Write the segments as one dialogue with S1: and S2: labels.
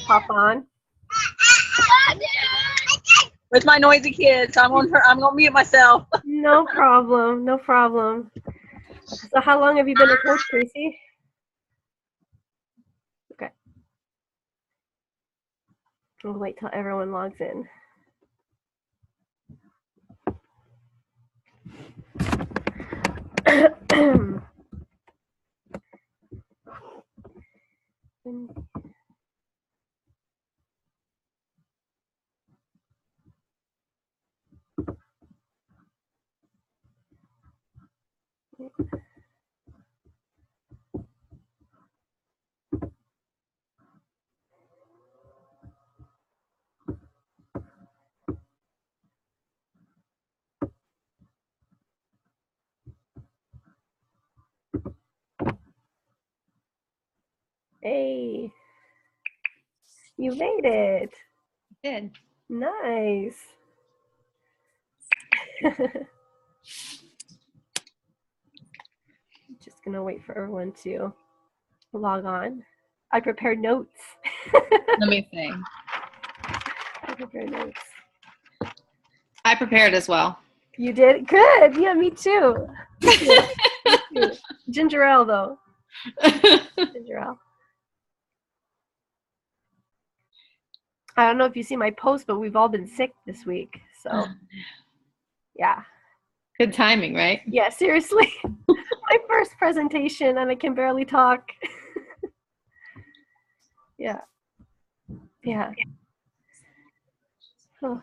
S1: hop on.
S2: With my noisy kids, I'm gonna mute myself.
S1: No problem. No problem. So how long have you been a coach, Tracy? Okay. We'll wait till everyone logs in. Hey, you made it.
S3: I did.
S1: Nice. Just gonna wait for everyone to log on. I prepared notes.
S3: Let me see.
S1: I prepared notes.
S3: I prepared as well.
S1: You did? Good. Yeah, me too. Me too. Ginger ale, though. Ginger ale. I don't know if you see my post, but we've all been sick this week. So, yeah.
S3: Good timing, right?
S1: Yeah, seriously. My first presentation, and I can barely talk. Yeah. Yeah. Oh.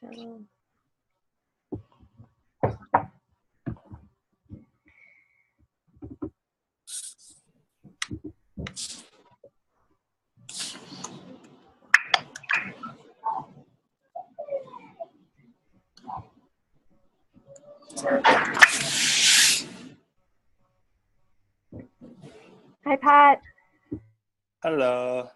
S1: Channel. Hi, Pat.
S4: Hello.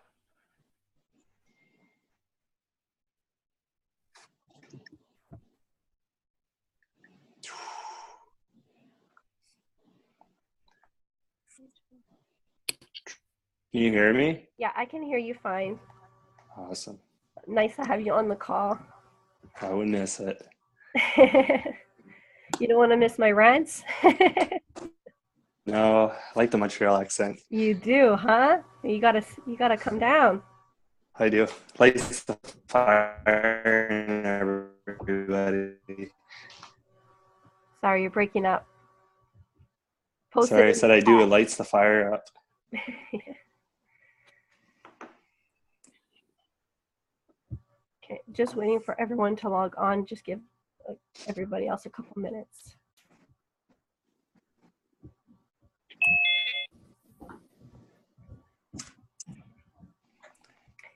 S4: Can you hear me?
S1: Yeah, I can hear you fine.
S4: Awesome.
S1: Nice to have you on the call.
S4: I would miss it.
S1: You don't want to miss my rants?
S4: No, I like the Montreal accent.
S1: You do, huh? You gotta come down.
S4: I do. Lights the fire and everybody.
S1: Sorry, you're breaking up. Post
S4: Sorry, I
S1: it
S4: said I do. It lights the fire up.
S1: Okay, just waiting for everyone to log on. Just give everybody else a couple minutes.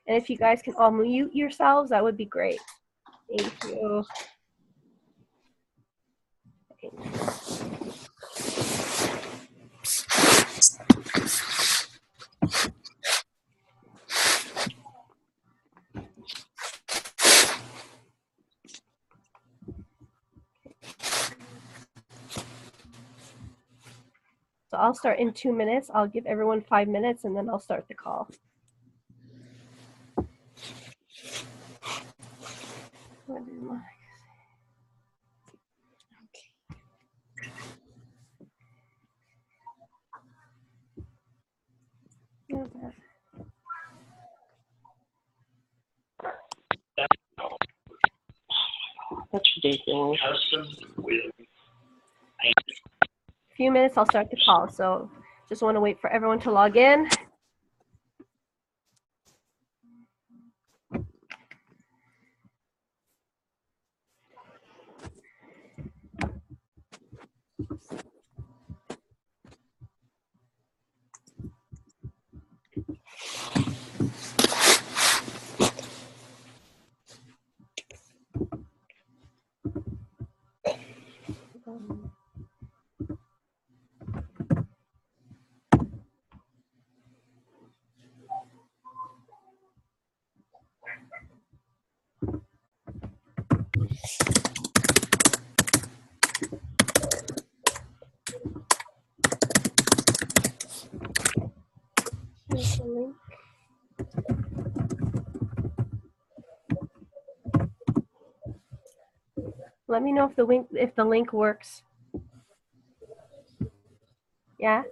S1: And if you guys can all mute yourselves, that would be great. Thank you. So I'll start in 2 minutes. I'll give everyone 5 minutes and then I'll start the call.
S2: That's ridiculous.
S1: A few minutes, I'll start the call. So just want to wait for everyone to log in. Let me know if the link works. Yeah.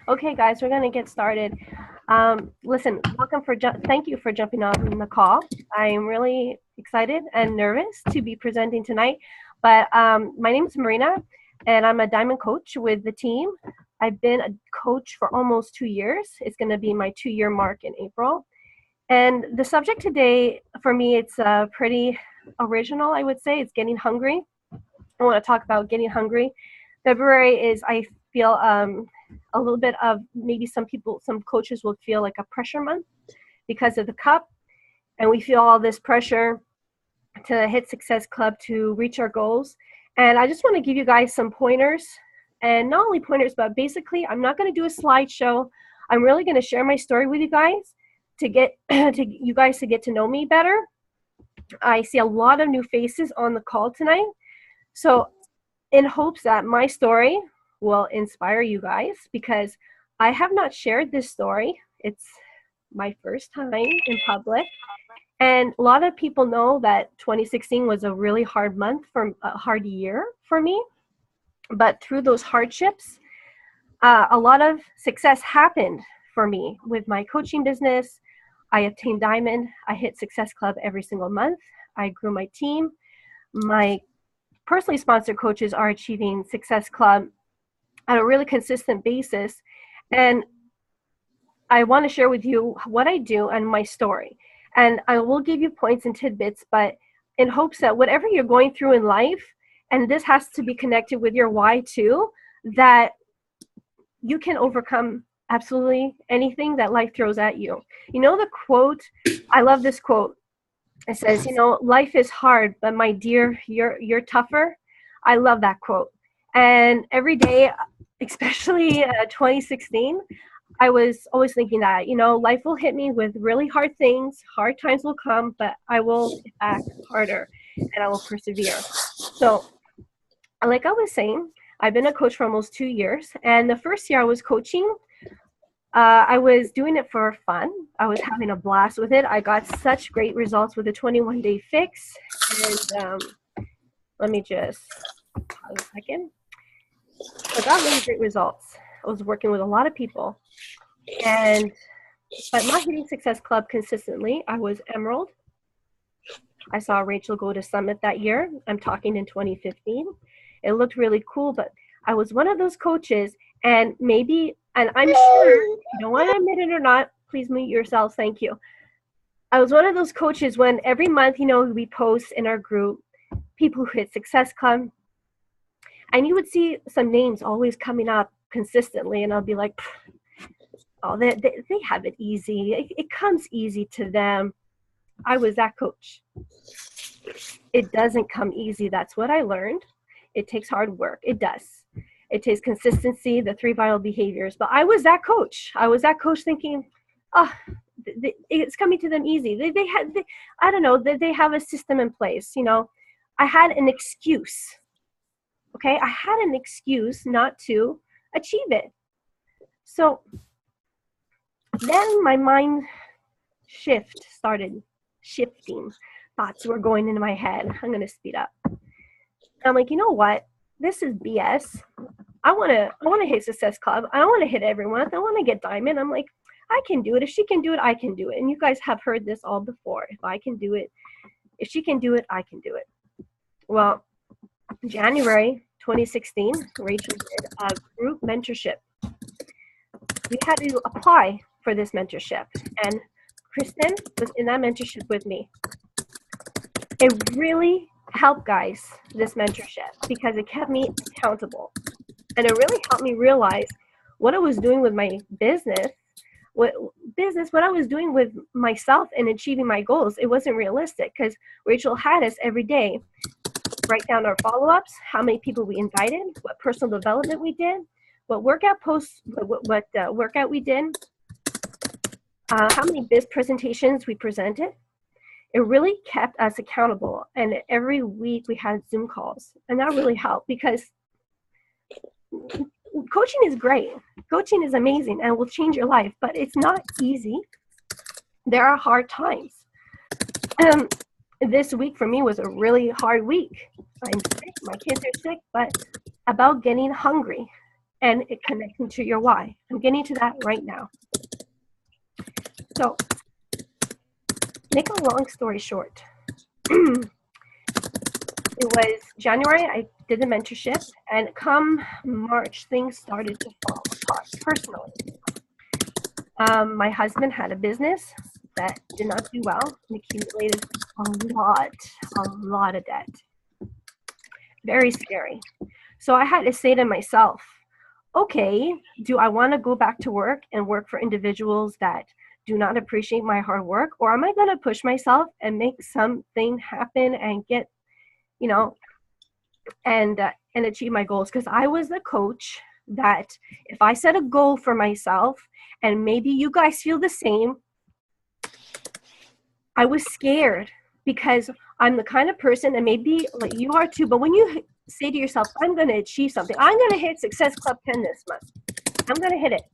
S1: Okay, guys, we're gonna get started. Listen, thank you for jumping on the call. I am really excited and nervous to be presenting tonight. But my name is Marina, and I'm a diamond coach with the team. I've been a coach for almost 2 years. It's gonna be my 2-year mark in April. And the subject today, for me, it's pretty original, I would say. It's getting hungry. I want to talk about getting hungry. February is, I feel, a little bit of, maybe some coaches will feel like a pressure month because of the cup. And we feel all this pressure to hit Success Club, to reach our goals. And I just want to give you guys some pointers. And not only pointers, but basically, I'm not going to do a slideshow. I'm really going to share my story with you guys to get you guys to get to know me better. I see a lot of new faces on the call tonight. So in hopes that my story will inspire you guys, because I have not shared this story. It's my first time in public. And a lot of people know that 2016 was a really hard hard year for me. But through those hardships, a lot of success happened for me with my coaching business. I obtained Diamond. I hit Success Club every single month. I grew my team. My personally sponsored coaches are achieving Success Club on a really consistent basis. And I want to share with you what I do and my story. And I will give you points and tidbits, but in hopes that whatever you're going through in life, and this has to be connected with your why too, that you can overcome absolutely anything that life throws at you. You know the quote, I love this quote. It says, life is hard, but my dear, you're tougher. I love that quote. And every day, especially 2016, I was always thinking that, life will hit me with really hard things, hard times will come, but I will get back harder and I will persevere. So like I was saying, I've been a coach for almost 2 years. And the first year I was coaching, I was doing it for fun. I was having a blast with it. I got such great results with a 21-day fix. And let me just pause a second. I got really great results. I was working with a lot of people. But not hitting Success Club consistently. I was Emerald. I saw Rachel go to Summit that year. I'm talking in 2015. It looked really cool, but I was one of those coaches, and I'm sure, you don't want to admit it or not, please mute yourselves, thank you. I was one of those coaches when every month, we post in our group, people who hit Success Club, and you would see some names always coming up consistently, and I'll be like, oh, they have it easy. It comes easy to them. I was that coach. It doesn't come easy. That's what I learned. It takes hard work. It does. It takes consistency, the 3 vital behaviors. But I was that coach. I was that coach thinking, it's coming to them easy. I don't know, they have a system in place. I had an excuse. Okay, I had an excuse not to achieve it. So then my mind started shifting. Thoughts were going into my head. I'm going to speed up. I'm like, you know what? This is BS. I want to hit Success Club. I don't want to hit everyone. I want to get Diamond. I'm like, I can do it. If she can do it, I can do it. And you guys have heard this all before. If I can do it, if she can do it, I can do it. Well, January 2016, Rachel did a group mentorship. We had to apply for this mentorship, and Kristen was in that mentorship with me. It really helped, guys, this mentorship, because it kept me accountable, and it really helped me realize what I was doing with my business what I was doing with myself and achieving my goals, it wasn't realistic because Rachel had us every day write down our follow-ups, how many people we invited, what personal development we did, what workout posts, what workout we did, how many biz presentations we presented. It really kept us accountable. And every week we had Zoom calls. And that really helped because coaching is great. Coaching is amazing and will change your life, but it's not easy. There are hard times. This week for me was a really hard week. I'm sick, my kids are sick, but about getting hungry and it connecting to your why. I'm getting to that right now. So, make a long story short. It was January, I did the mentorship, and come March, things started to fall apart personally. My husband had a business that did not do well and accumulated a lot of debt. Very scary. So I had to say to myself, okay, do I want to go back to work and work for individuals that do not appreciate my hard work, or am I going to push myself and make something happen and get, and achieve my goals? Because I was the coach that if I set a goal for myself, and maybe you guys feel the same, I was scared because I'm the kind of person, and maybe like you are too, but when you say to yourself, I'm going to achieve something, I'm going to hit Success Club 10 this month, I'm going to hit it.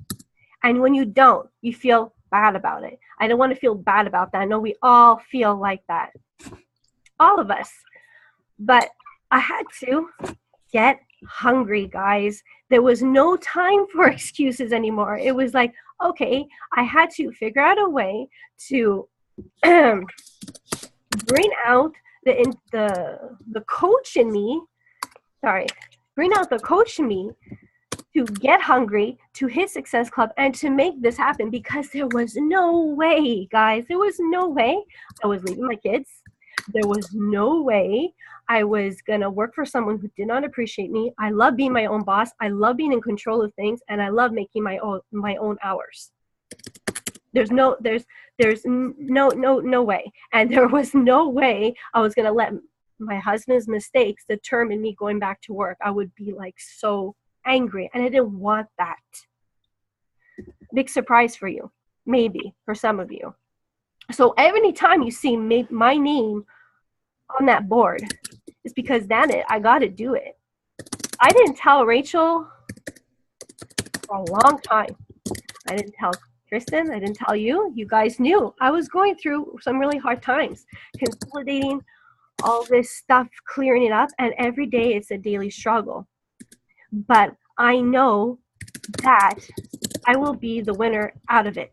S1: And when you don't, you feel bad about it. I don't want to feel bad about that. I know we all feel like that. All of us. But I had to get hungry, guys. There was no time for excuses anymore. It was like, okay, I had to figure out a way to bring out the coach in me. Bring out the coach in me to get hungry, to hit Success Club, and to make this happen, because there was no way, guys. There was no way I was leaving my kids. There was no way I was going to work for someone who did not appreciate me. I love being my own boss. I love being in control of things, and I love making my own hours. There's no way. And there was no way I was going to let my husband's mistakes determine me going back to work. I would be like so angry, and I didn't want that. Big surprise for you, maybe for some of you. So every time you see my name on that board, it's because I got to do it. I didn't tell Rachel for a long time. I didn't tell Kristen. I didn't tell you. You guys knew I was going through some really hard times, consolidating all this stuff, clearing it up, and every day it's a daily struggle. But I know that I will be the winner out of it,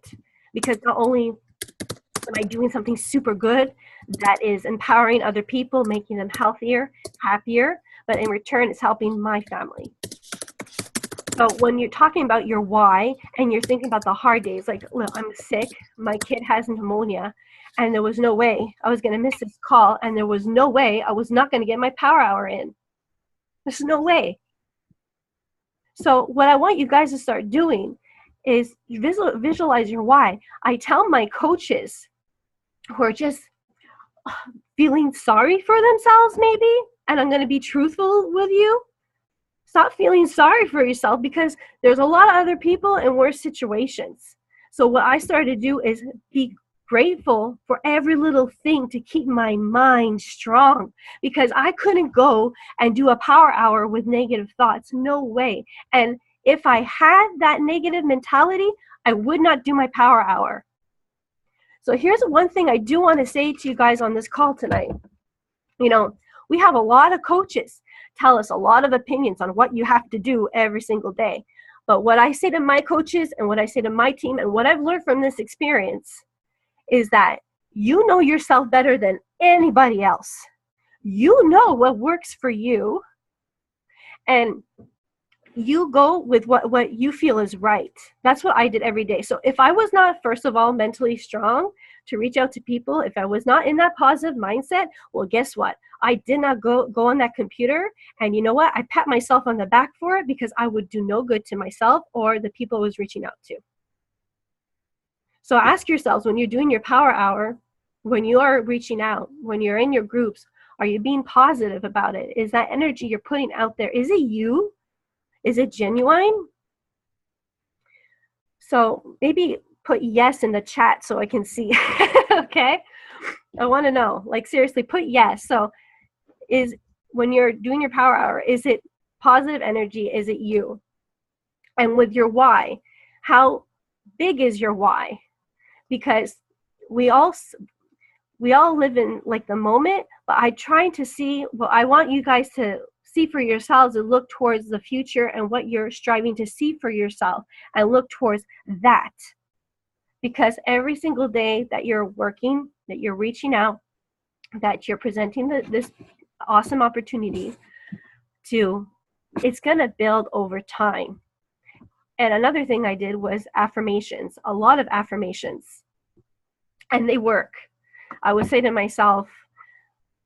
S1: because not only am I doing something super good that is empowering other people, making them healthier, happier, but in return it's helping my family. So when you're talking about your why and you're thinking about the hard days, like, look, I'm sick, my kid has pneumonia, and there was no way I was going to miss this call, and there was no way I was not going to get my power hour in. There's no way. So what I want you guys to start doing is visualize your why. I tell my coaches who are just feeling sorry for themselves maybe, and I'm going to be truthful with you, stop feeling sorry for yourself, because there's a lot of other people in worse situations. So what I started to do is be grateful for every little thing to keep my mind strong, because I couldn't go and do a power hour with negative thoughts. No way. And if I had that negative mentality, I would not do my power hour. So here's one thing I do want to say to you guys on this call tonight. We have a lot of coaches tell us a lot of opinions on what you have to do every single day. But what I say to my coaches and what I say to my team and what I've learned from this experience is that you know yourself better than anybody else. You know what works for you, and you go with what you feel is right. That's what I did every day. So if I was not, first of all, mentally strong to reach out to people, if I was not in that positive mindset, well, guess what? I did not go on that computer, and you know what? I pat myself on the back for it, because I would do no good to myself or the people I was reaching out to. So ask yourselves, when you're doing your power hour, when you are reaching out, when you're in your groups, are you being positive about it? Is that energy you're putting out there, is it you? Is it genuine? So maybe put yes in the chat so I can see. Okay? I want to know. Like, seriously, put yes. So is, when you're doing your power hour, is it positive energy? Is it you? And with your why, how big is your why? Because we all live in like the moment, but I try to see, well, I want you guys to see for yourselves and look towards the future and what you're striving to see for yourself, and look towards that. Because every single day that you're working, that you're reaching out, that you're presenting this awesome opportunity to, it's going to build over time. And another thing I did was affirmations, a lot of affirmations, and they work. I would say to myself,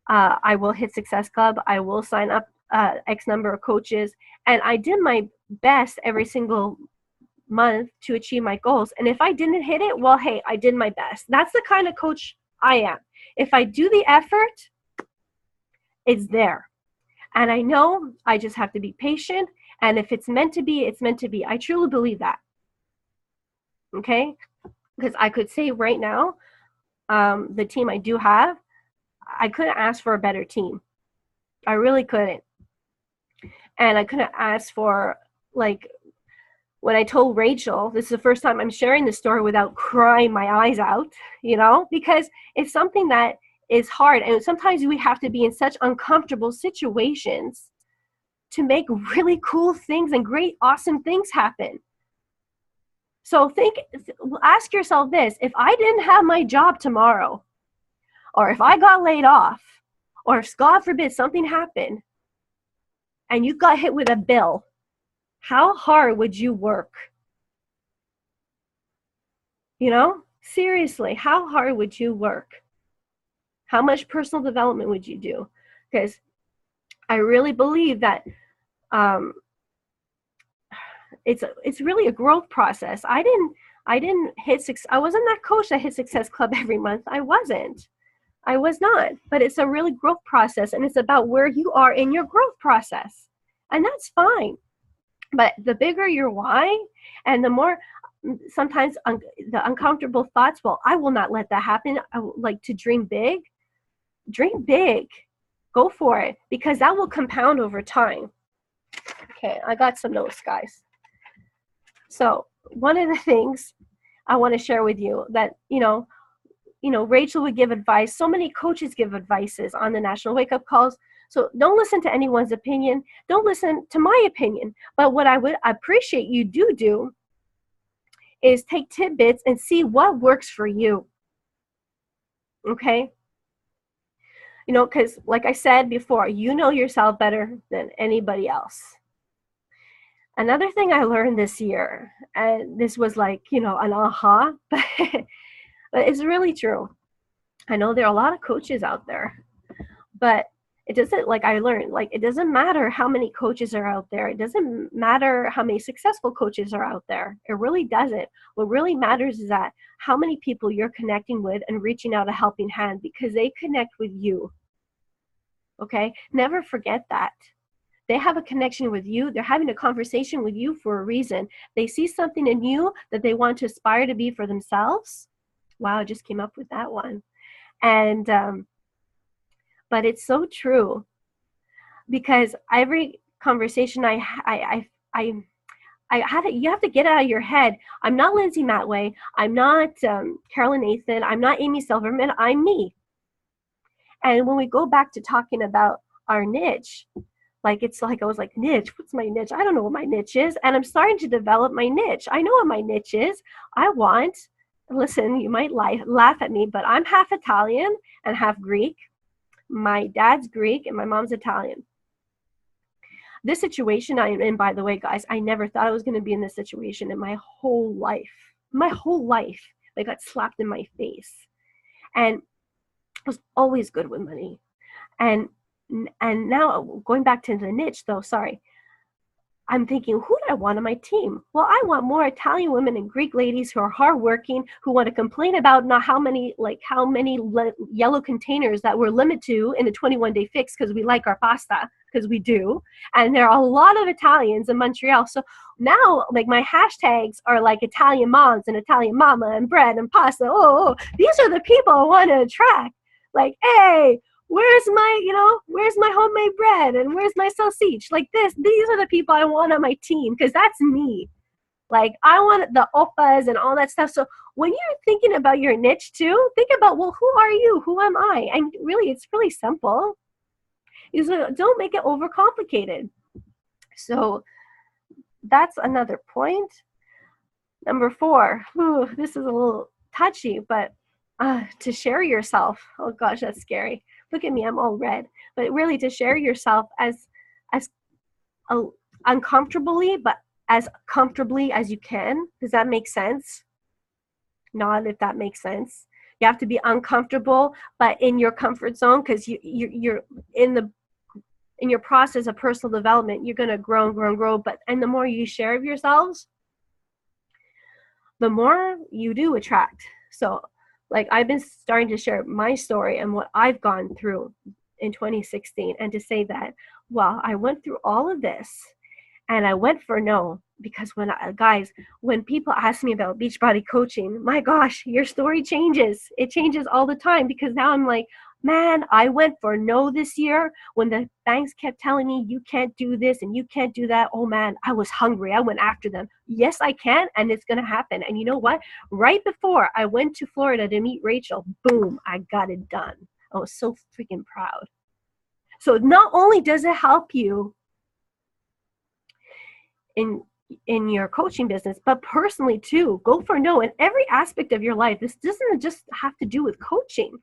S1: I will hit Success Club. I will sign up X number of coaches. And I did my best every single month to achieve my goals. And if I didn't hit it, well, hey, I did my best. That's the kind of coach I am. If I do the effort, it's there. And I know I just have to be patient. And if it's meant to be, it's meant to be. I truly believe that. Okay? Because I could say right now, the team I do have, I couldn't ask for a better team. I really couldn't. And I couldn't ask for, like, when I told Rachel, this is the first time I'm sharing this story without crying my eyes out, you know, because it's something that is hard. And sometimes we have to be in such uncomfortable situations to make really cool things and great, awesome things happen. So ask yourself this: if I didn't have my job tomorrow, or if I got laid off, or if, God forbid, something happened and you got hit with a bill, how hard would you work? You know, seriously, how hard would you work? How much personal development would you do? Because I really believe that it's really a growth process. I didn't hit six. I wasn't that coach that hit Success Club every month. I was not. But it's a really growth process, and it's about where you are in your growth process, and that's fine. But the bigger your why, and the more sometimes the uncomfortable thoughts, well, I will not let that happen. I would like to dream big. Dream big. Go for it, because that will compound over time. Okay, I got some notes, guys. So one of the things I want to share with you that, you know, Rachel would give advice. So many coaches give advices on the National Wake Up Calls. So don't listen to anyone's opinion. Don't listen to my opinion. But what I would appreciate you do is take tidbits and see what works for you. Okay? You know, because like I said before, you know yourself better than anybody else. Another thing I learned this year, and this was like, you know, an aha, but it's really true. I know there are a lot of coaches out there, but it doesn't, like I learned, like it doesn't matter how many coaches are out there. It doesn't matter how many successful coaches are out there. It really doesn't. What really matters is that how many people you're connecting with and reaching out a helping hand, because they connect with you. Okay? Never forget that. They have a connection with you. They're having a conversation with you for a reason. They see something in you that they want to aspire to be for themselves. Wow, I just came up with that one. And but it's so true, because every conversation I had it, you have to get out of your head. I'm not Lindsay Matway. I'm not Carolyn Nathan. I'm not Amy Silverman. I'm me. And when we go back to talking about our niche, like it's like I was like, niche, what's my niche? I don't know what my niche is. And I'm starting to develop my niche. I know what my niche is. Listen, you might laugh at me, but I'm half Italian and half Greek. My dad's Greek and my mom's Italian. This situation I'm in, by the way, guys, I never thought I was going to be in this situation in my whole life. My whole life, I got slapped in my face. And I was always good with money. And now, going back to the niche, though, sorry. I'm thinking, who do I want on my team? Well, I want more Italian women and Greek ladies who are hardworking, who want to complain about not how many yellow containers that we're limited to in the 21-day fix because we like our pasta, because we do. And there are a lot of Italians in Montreal. So now, like, my hashtags are like Italian moms and Italian mama and bread and pasta. Oh, these are the people I want to attract. Like, hey, where's my homemade bread and where's my sausage? Like this, these are the people I want on my team because that's me. Like, I want the oppas and all that stuff. So when you're thinking about your niche too, think about, well, who are you? Who am I? And really, it's really simple. Don't make it overcomplicated. So that's another point. Number 4, this is a little touchy, but to share yourself. Oh gosh, that's scary. Look at me, I'm all red. But really, to share yourself as uncomfortably, but as comfortably as you can. Does that make sense? Nod if that makes sense. You have to be uncomfortable, but in your comfort zone, because you're in your process of personal development. You're gonna grow and grow and grow. And the more you share of yourselves, the more you do attract. So, like, I've been starting to share my story and what I've gone through in 2016, and to say that, well, I went through all of this and I went for no, because when people ask me about Beachbody coaching, my gosh, your story changes. It changes all the time, because now I'm like, man, I went for no this year when the banks kept telling me you can't do this and you can't do that. Oh man, I was hungry. I went after them. Yes, I can, and it's going to happen. And you know what? Right before I went to Florida to meet Rachel, boom, I got it done. I was so freaking proud. So not only does it help you in your coaching business, but personally too. Go for no in every aspect of your life. This doesn't just have to do with coaching.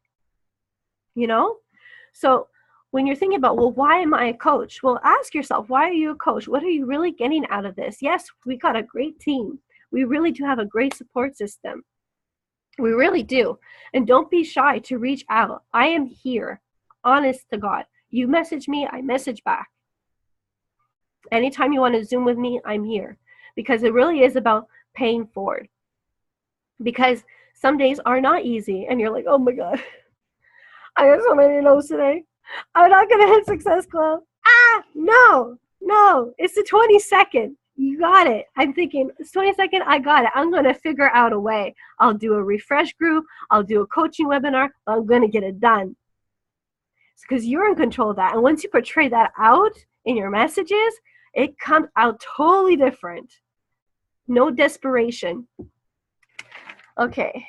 S1: So when you're thinking about, well, why am I a coach? Well, ask yourself, why are you a coach? What are you really getting out of this? Yes, we got a great team. We really do have a great support system. We really do. And don't be shy to reach out. I am here, honest to God. You message me, I message back. Anytime you want to Zoom with me, I'm here. Because it really is about paying forward. Because some days are not easy, and you're like, oh my God, I got so many no's today. I'm not going to hit Success Club. No, it's the 22nd. You got it. I'm thinking, it's 22nd, I got it. I'm going to figure out a way. I'll do a refresh group. I'll do a coaching webinar. I'm going to get it done. Because you're in control of that. And once you portray that out in your messages, it comes out totally different. No desperation. Okay.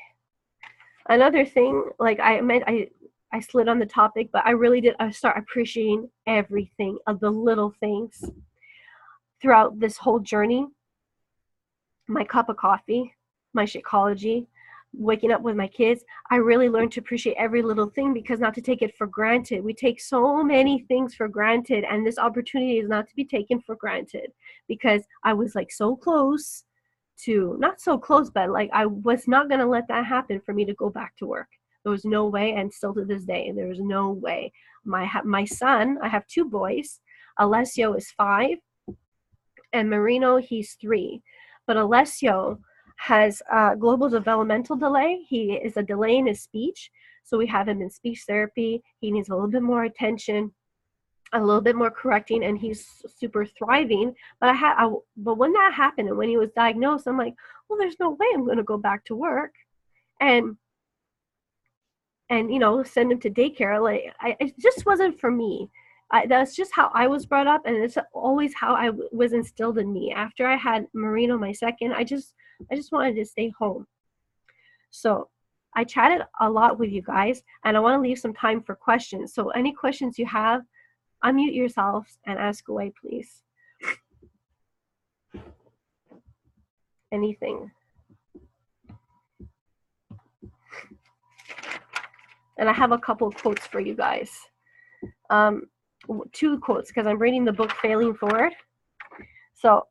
S1: Another thing, like I slid on the topic, but I really did start appreciating everything of the little things throughout this whole journey. My cup of coffee, my Shakeology, waking up with my kids. I really learned to appreciate every little thing, because not to take it for granted. We take so many things for granted, and this opportunity is not to be taken for granted, because I was like so close to, not so close, but like I was not going to let that happen for me to go back to work. There was no way, and still to this day, there was no way. My son, I have 2 boys. Alessio is 5, and Marino, he's 3. But Alessio has a global developmental delay. He is a delay in his speech. So we have him in speech therapy. He needs a little bit more attention, a little bit more correcting, and he's super thriving. But but when that happened, and when he was diagnosed, I'm like, well, there's no way I'm going to go back to work and send him to daycare. Like, it just wasn't for me. That's just how I was brought up, and it's always how I was instilled in me. After I had Marino, my second, I just wanted to stay home. So I chatted a lot with you guys, and I want to leave some time for questions. So any questions you have, unmute yourselves and ask away, please. Anything. And I have a couple of quotes for you guys. 2 quotes, because I'm reading the book Failing Forward. So,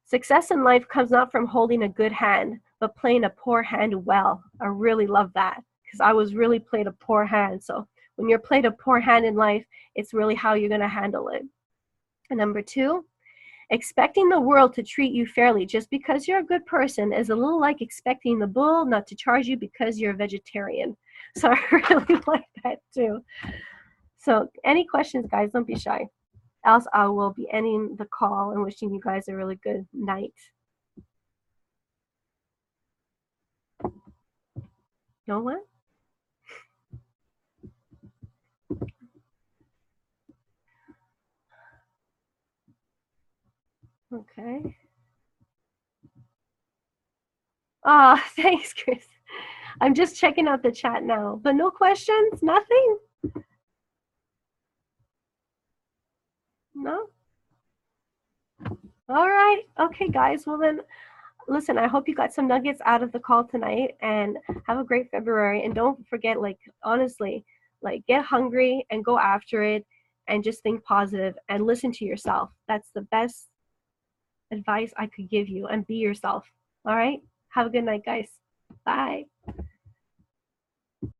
S1: success in life comes not from holding a good hand, but playing a poor hand well. I really love that, because I was really played a poor hand. So when you're played a poor hand in life, it's really how you're going to handle it. And number 2, Expecting the world to treat you fairly just because you're a good person is a little like expecting the bull not to charge you because you're a vegetarian. So I really like that too. So any questions, guys, don't be shy. Else I will be ending the call and wishing you guys a really good night. No one? Okay. Ah, thanks, Chris. I'm just checking out the chat now, but no questions, nothing? No? All right. Okay, guys. Well, then, listen, I hope you got some nuggets out of the call tonight and have a great February. And don't forget, like, honestly, like, get hungry and go after it and just think positive and listen to yourself. That's the best advice I could give you, and be yourself. All right. Have a good night, guys. Bye.